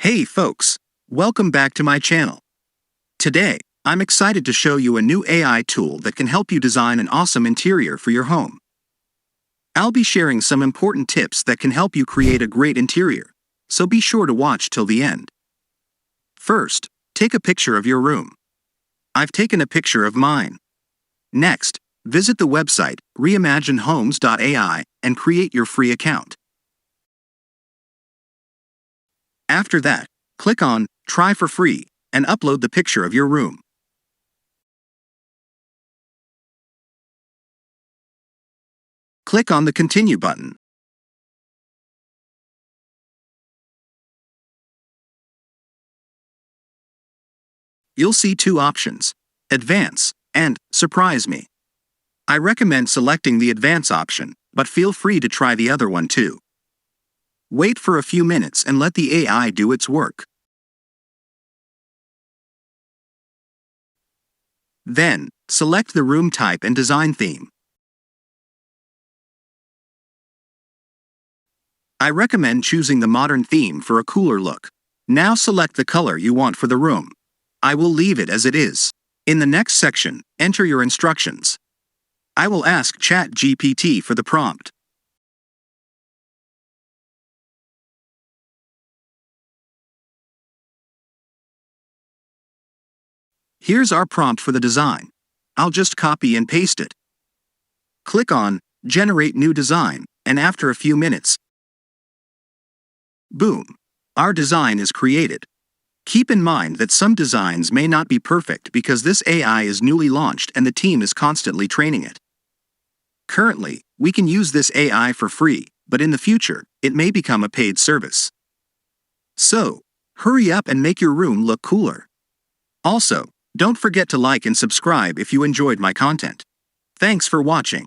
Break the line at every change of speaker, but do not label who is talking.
Hey folks, welcome back to my channel. Today, I'm excited to show you a new AI tool that can help you design an awesome interior for your home. I'll be sharing some important tips that can help you create a great interior, so be sure to watch till the end. First, take a picture of your room. I've taken a picture of mine. Next, visit the website reimaginehomes.ai and create your free account. After that, click on Try for Free and upload the picture of your room. Click on the Continue button. You'll see two options, Advance and Surprise Me. I recommend selecting the Advance option, but feel free to try the other one too. Wait for a few minutes and let the AI do its work. Then, select the room type and design theme. I recommend choosing the modern theme for a cooler look. Now select the color you want for the room. I will leave it as it is. In the next section, enter your instructions. I will ask ChatGPT for the prompt. Here's our prompt for the design. I'll just copy and paste it. Click on Generate New Design, and after a few minutes, boom! Our design is created. Keep in mind that some designs may not be perfect because this AI is newly launched and the team is constantly training it. Currently, we can use this AI for free, but in the future, it may become a paid service. So, hurry up and make your room look cooler. Also, don't forget to like and subscribe if you enjoyed my content. Thanks for watching.